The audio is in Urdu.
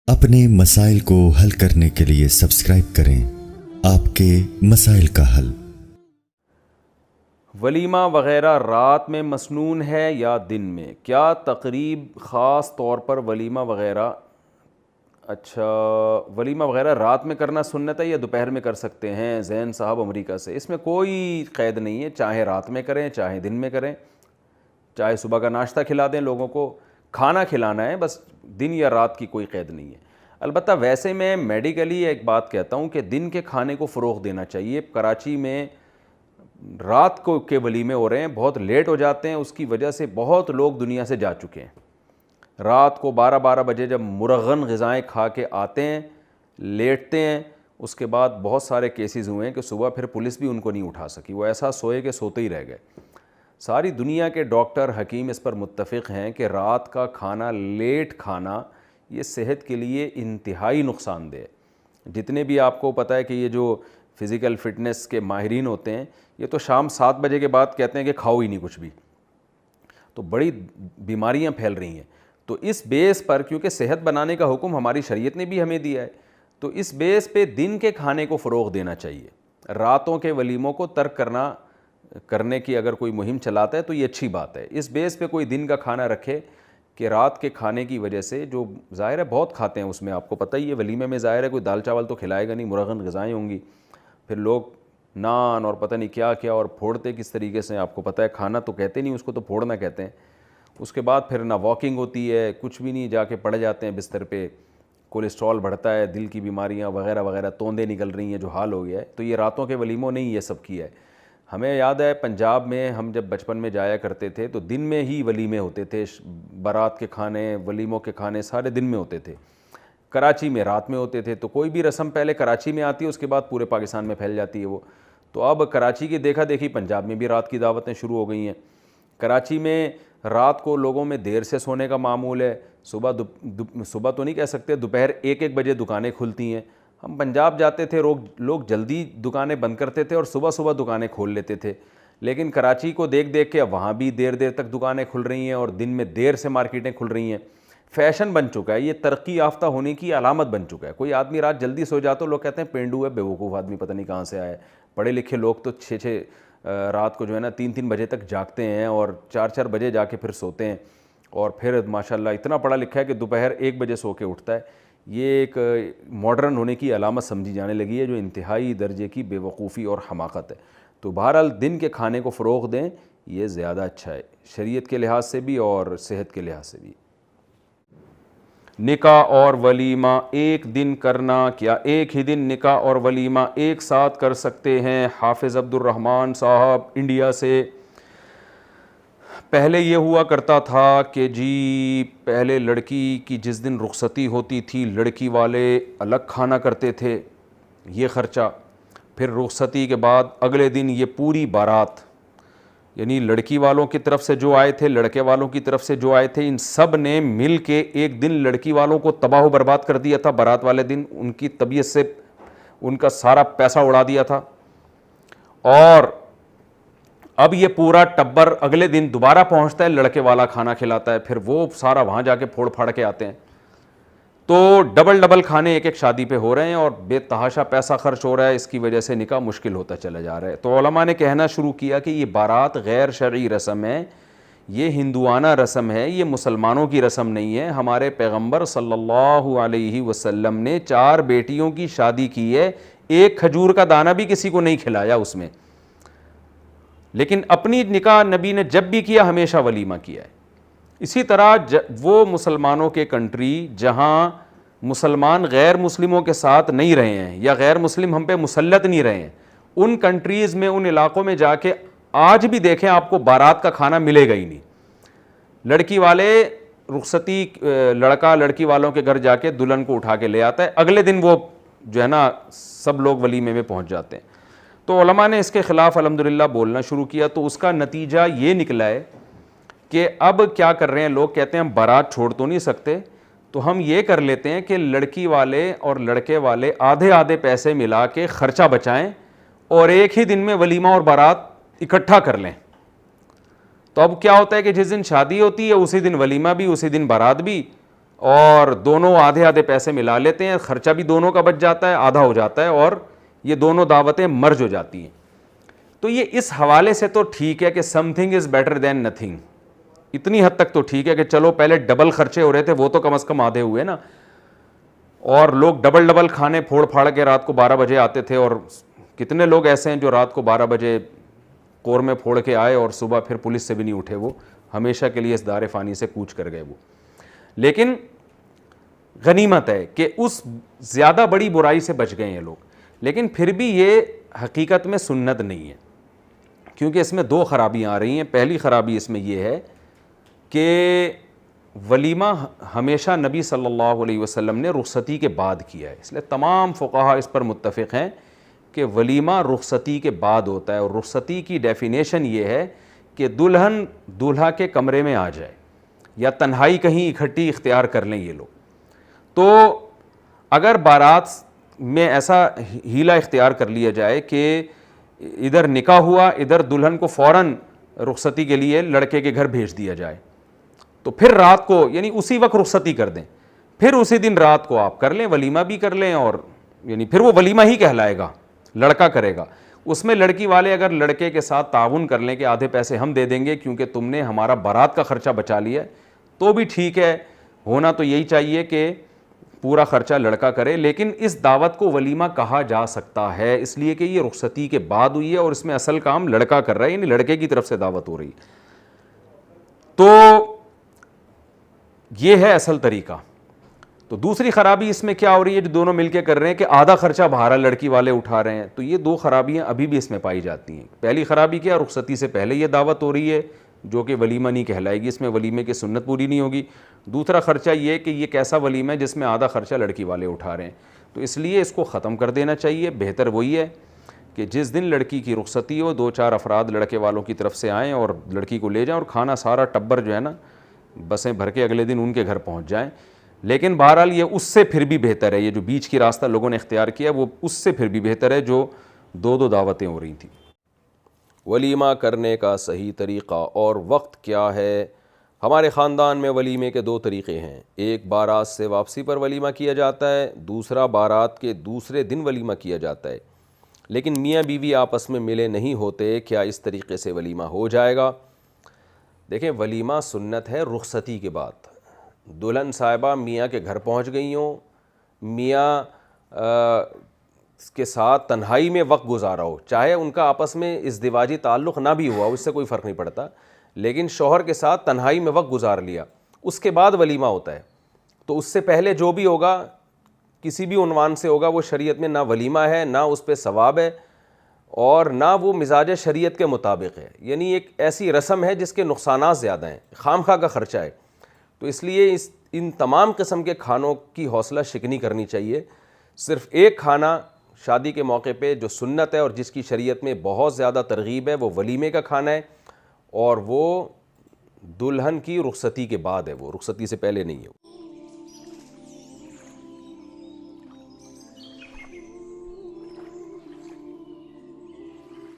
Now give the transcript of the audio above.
اپنے مسائل کو حل کرنے کے لیے سبسکرائب کریں آپ کے مسائل کا حل۔ ولیمہ وغیرہ رات میں مسنون ہے یا دن میں؟ کیا تقریب خاص طور پر ولیمہ وغیرہ ولیمہ وغیرہ رات میں کرنا سنت ہے یا دوپہر میں کر سکتے ہیں؟ زین صاحب امریکہ سے۔ اس میں کوئی قید نہیں ہے، چاہے رات میں کریں چاہے دن میں کریں، چاہے صبح کا ناشتہ کھلا دیں لوگوں کو، کھانا کھلانا ہے بس، دن یا رات کی کوئی قید نہیں ہے۔ البتہ ویسے میں میڈیکلی ایک بات کہتا ہوں کہ دن کے کھانے کو فروغ دینا چاہیے۔ کراچی میں رات کو کے ولیمے ہو رہے ہیں، بہت لیٹ ہو جاتے ہیں، اس کی وجہ سے بہت لوگ دنیا سے جا چکے ہیں۔ رات کو 12 بجے جب مرغن غذائیں کھا کے آتے ہیں، لیٹتے ہیں، اس کے بعد بہت سارے کیسز ہوئے ہیں کہ صبح پھر پولیس بھی ان کو نہیں اٹھا سکی، وہ ایسا سوئے کہ سوتے ہی رہ گئے۔ ساری دنیا کے ڈاکٹر حکیم اس پر متفق ہیں کہ رات کا کھانا، لیٹ کھانا، یہ صحت کے لیے انتہائی نقصان دہ ہے۔ جتنے بھی آپ کو پتہ ہے کہ یہ جو فزیکل فٹنس کے ماہرین ہوتے ہیں، یہ تو شام 7 بجے کے بعد کہتے ہیں کہ کھاؤ ہی نہیں کچھ بھی، تو بڑی بیماریاں پھیل رہی ہیں۔ تو اس بیس پر، کیونکہ صحت بنانے کا حکم ہماری شریعت نے بھی ہمیں دیا ہے، تو اس بیس پہ دن کے کھانے کو فروغ دینا چاہیے۔ راتوں کے ولیموں کو ترک کرنے کی اگر کوئی مہم چلاتا ہے تو یہ اچھی بات ہے۔ اس بیس پہ کوئی دن کا کھانا رکھے کہ رات کے کھانے کی وجہ سے، جو ظاہر ہے بہت کھاتے ہیں اس میں، آپ کو پتہ ہی ہے ولیمے میں ظاہر ہے کوئی دال چاول تو کھلائے گا نہیں، مرغن غذائیں ہوں گی، پھر لوگ نان اور پتہ نہیں کیا کیا اور پھوڑتے کس طریقے سے، آپ کو پتہ ہے کھانا تو کہتے نہیں اس کو، تو پھوڑنا کہتے ہیں۔ اس کے بعد پھر نہ واکنگ ہوتی ہے، کچھ بھی نہیں، جا کے پڑ جاتے ہیں بستر پہ، کولیسٹرول بڑھتا ہے، دل کی بیماریاں وغیرہ وغیرہ، توندیں نکل رہی ہیں، جو حال ہو گیا ہے۔ تو یہ راتوں کے ولیموں نے ہی یہ سب کیا ہے۔ ہمیں یاد ہے پنجاب میں ہم جب بچپن میں جایا کرتے تھے تو دن میں ہی ولیمے ہوتے تھے، بارات کے کھانے، ولیموں کے کھانے سارے دن میں ہوتے تھے۔ کراچی میں رات میں ہوتے تھے، تو کوئی بھی رسم پہلے کراچی میں آتی ہے، اس کے بعد پورے پاکستان میں پھیل جاتی ہے وہ۔ تو اب کراچی کی دیکھا دیکھی پنجاب میں بھی رات کی دعوتیں شروع ہو گئی ہیں۔ کراچی میں رات کو لوگوں میں دیر سے سونے کا معمول ہے، صبح تو نہیں کہہ سکتے، دوپہر 1 بجے دکانیں کھلتی ہیں۔ ہم پنجاب جاتے تھے، لوگ جلدی دکانیں بند کرتے تھے اور صبح دکانیں کھول لیتے تھے، لیکن کراچی کو دیکھ کے اب وہاں بھی دیر تک دکانیں کھل رہی ہیں اور دن میں دیر سے مارکیٹیں کھل رہی ہیں۔ فیشن بن چکا ہے، یہ ترقی یافتہ ہونے کی علامت بن چکا ہے۔ کوئی آدمی رات جلدی سو جاتا، لوگ کہتے ہیں پینڈو ہے، بیوقوف آدمی، پتہ نہیں کہاں سے آیا ہے۔ پڑھے لکھے لوگ تو 6 رات کو جو ہے نا 3 بجے تک جاگتے ہیں اور 4 بجے جا کے پھر سوتے ہیں، اور پھر ماشاءاللہ اتنا پڑھا لکھا ہے کہ دوپہر 1 بجے سو کے اٹھتا ہے۔ یہ ایک ماڈرن ہونے کی علامت سمجھی جانے لگی ہے، جو انتہائی درجے کی بے وقوفی اور حماقت ہے۔ تو بہرحال دن کے کھانے کو فروغ دیں، یہ زیادہ اچھا ہے، شریعت کے لحاظ سے بھی اور صحت کے لحاظ سے بھی۔ نکاح اور ولیمہ ایک دن کرنا، کیا ایک ہی دن نکاح اور ولیمہ ایک ساتھ کر سکتے ہیں؟ حافظ عبد الرحمن صاحب انڈیا سے۔ پہلے یہ ہوا کرتا تھا کہ جی پہلے لڑکی کی جس دن رخصتی ہوتی تھی، لڑکی والے الگ کھانا کرتے تھے، یہ خرچہ، پھر رخصتی کے بعد اگلے دن یہ پوری بارات، یعنی لڑکی والوں کی طرف سے جو آئے تھے، لڑکے والوں کی طرف سے جو آئے تھے، ان سب نے مل کے ایک دن لڑکی والوں کو تباہ و برباد کر دیا تھا۔ بارات والے دن ان کی طبیعت سے ان کا سارا پیسہ اڑا دیا تھا، اور اب یہ پورا ٹبر اگلے دن دوبارہ پہنچتا ہے، لڑکے والا کھانا کھلاتا ہے، پھر وہ سارا وہاں جا کے پھوڑ پھاڑ کے آتے ہیں۔ تو ڈبل کھانے ایک شادی پہ ہو رہے ہیں اور بے تحاشا پیسہ خرچ ہو رہا ہے، اس کی وجہ سے نکاح مشکل ہوتا چلا جا رہا ہے۔ تو علماء نے کہنا شروع کیا کہ یہ بارات غیر شرعی رسم ہے، یہ ہندوانہ رسم ہے، یہ مسلمانوں کی رسم نہیں ہے۔ ہمارے پیغمبر صلی اللہ علیہ وسلم نے 4 بیٹیوں کی شادی کی ہے، ایک کھجور کا دانہ بھی کسی کو نہیں کھلایا اس میں، لیکن اپنی نکاح نبی نے جب بھی کیا ہمیشہ ولیمہ کیا ہے۔ اسی طرح وہ مسلمانوں کے کنٹری جہاں مسلمان غیر مسلموں کے ساتھ نہیں رہے ہیں یا غیر مسلم ہم پہ مسلط نہیں رہے ہیں، ان کنٹریز میں، ان علاقوں میں جا کے آج بھی دیکھیں آپ کو بارات کا کھانا ملے گا ہی نہیں۔ لڑکی والے رخصتی، لڑکا لڑکی والوں کے گھر جا کے دلہن کو اٹھا کے لے آتا ہے، اگلے دن وہ جو ہے نا سب لوگ ولیمے میں پہنچ جاتے ہیں۔ تو علماء نے اس کے خلاف الحمدللہ بولنا شروع کیا، تو اس کا نتیجہ یہ نکلا ہے کہ اب کیا کر رہے ہیں لوگ، کہتے ہیں ہم بارات چھوڑ تو نہیں سکتے، تو ہم یہ کر لیتے ہیں کہ لڑکی والے اور لڑکے والے آدھے پیسے ملا کے خرچہ بچائیں اور ایک ہی دن میں ولیمہ اور بارات اکٹھا کر لیں۔ تو اب کیا ہوتا ہے کہ جس دن شادی ہوتی ہے اسی دن ولیمہ بھی، اسی دن بارات بھی، اور دونوں آدھے آدھے پیسے ملا لیتے ہیں, خرچہ بھی دونوں کا بچ جاتا ہے, آدھا ہو جاتا ہے, اور یہ دونوں دعوتیں مرج ہو جاتی ہیں. تو یہ اس حوالے سے تو ٹھیک ہے کہ some thing is better than nothing, اتنی حد تک تو ٹھیک ہے کہ چلو پہلے ڈبل خرچے ہو رہے تھے وہ تو کم از کم آدھے ہوئے نا, اور لوگ ڈبل کھانے پھوڑ پھاڑ کے رات کو 12 بجے آتے تھے, اور کتنے لوگ ایسے ہیں جو رات کو 12 بجے قورمے پھوڑ کے آئے اور صبح پھر پولیس سے بھی نہیں اٹھے, وہ ہمیشہ کے لیے اس دار فانی سے کوچ کر گئے وہ. لیکن غنیمت ہے کہ اس زیادہ بڑی برائی سے بچ گئے ہیں لوگ. لیکن پھر بھی یہ حقیقت میں سنت نہیں ہے, کیونکہ اس میں دو خرابیاں آ رہی ہیں. پہلی خرابی اس میں یہ ہے کہ ولیمہ ہمیشہ نبی صلی اللہ علیہ وسلم نے رخصتی کے بعد کیا ہے, اس لیے تمام فقہا اس پر متفق ہیں کہ ولیمہ رخصتی کے بعد ہوتا ہے. اور رخصتی کی ڈیفینیشن یہ ہے کہ دلہن دولہا کے کمرے میں آ جائے یا تنہائی کہیں اکٹھی اختیار کر لیں یہ لوگ. تو اگر بارات میں ایسا ہیلا اختیار کر لیا جائے کہ ادھر نکاح ہوا, ادھر دلہن کو فوراً رخصتی کے لیے لڑکے کے گھر بھیج دیا جائے, تو پھر رات کو یعنی اسی وقت رخصتی کر دیں, پھر اسی دن رات کو آپ کر لیں, ولیمہ بھی کر لیں, اور یعنی پھر وہ ولیمہ ہی کہلائے گا, لڑکا کرے گا. اس میں لڑکی والے اگر لڑکے کے ساتھ تعاون کر لیں کہ آدھے پیسے ہم دے دیں گے کیونکہ تم نے ہمارا بارات کا خرچہ بچا لیا, تو بھی ٹھیک ہے. ہونا تو یہی چاہیے کہ پورا خرچہ لڑکا کرے, لیکن اس دعوت کو ولیمہ کہا جا سکتا ہے اس لیے کہ یہ رخصتی کے بعد ہوئی ہے اور اس میں اصل کام لڑکا کر رہا ہے, یعنی لڑکے کی طرف سے دعوت ہو رہی ہے. تو یہ ہے اصل طریقہ. تو دوسری خرابی اس میں کیا ہو رہی ہے, جو دونوں مل کے کر رہے ہیں کہ آدھا خرچہ بہارا لڑکی والے اٹھا رہے ہیں. تو یہ دو خرابیاں ابھی بھی اس میں پائی جاتی ہیں. پہلی خرابی کیا, رخصتی سے پہلے یہ دعوت ہو رہی ہے جو کہ ولیمہ نہیں کہلائے گی, اس میں ولیمے کی سنت پوری نہیں ہوگی. دوسرا خرچہ یہ کہ یہ کیسا ولیمہ ہے جس میں آدھا خرچہ لڑکی والے اٹھا رہے ہیں. تو اس لیے اس کو ختم کر دینا چاہیے. بہتر وہی ہے کہ جس دن لڑکی کی رخصتی ہو 2-4 افراد لڑکے والوں کی طرف سے آئیں اور لڑکی کو لے جائیں, اور کھانا سارا ٹبر جو ہے نا بسیں بھر کے اگلے دن ان کے گھر پہنچ جائیں. لیکن بہرحال یہ اس سے پھر بھی بہتر ہے, یہ جو بیچ کی راستہ لوگوں نے اختیار کیا وہ اس سے پھر بھی بہتر ہے جو 2 دعوتیں ہو رہی تھیں. ولیمہ کرنے کا صحیح طریقہ اور وقت کیا ہے؟ ہمارے خاندان میں ولیمے کے 2 طریقے ہیں. ایک بارات سے واپسی پر ولیمہ کیا جاتا ہے, دوسرا بارات کے دوسرے دن ولیمہ کیا جاتا ہے. لیکن میاں بیوی آپس میں ملے نہیں ہوتے, کیا اس طریقے سے ولیمہ ہو جائے گا؟ دیکھیں, ولیمہ سنت ہے رخصتی کے بعد. دلہن صاحبہ میاں کے گھر پہنچ گئی ہوں, میاں کے ساتھ تنہائی میں وقت گزارا ہو, چاہے ان کا آپس میں ازدواجی تعلق نہ بھی ہوا ہو, اس سے کوئی فرق نہیں پڑتا, لیکن شوہر کے ساتھ تنہائی میں وقت گزار لیا, اس کے بعد ولیمہ ہوتا ہے. تو اس سے پہلے جو بھی ہوگا کسی بھی عنوان سے ہوگا وہ شریعت میں نہ ولیمہ ہے, نہ اس پہ ثواب ہے, اور نہ وہ مزاج شریعت کے مطابق ہے. یعنی ایک ایسی رسم ہے جس کے نقصانات زیادہ ہیں, خام خواہ کا خرچہ ہے. تو اس لیے ان تمام قسم کے کھانوں کی حوصلہ شکنی کرنی چاہیے. صرف ایک کھانا شادی کے موقع پہ جو سنت ہے اور جس کی شریعت میں بہت زیادہ ترغیب ہے وہ ولیمے کا کھانا ہے, اور وہ دلہن کی رخصتی کے بعد ہے, وہ رخصتی سے پہلے نہیں ہے.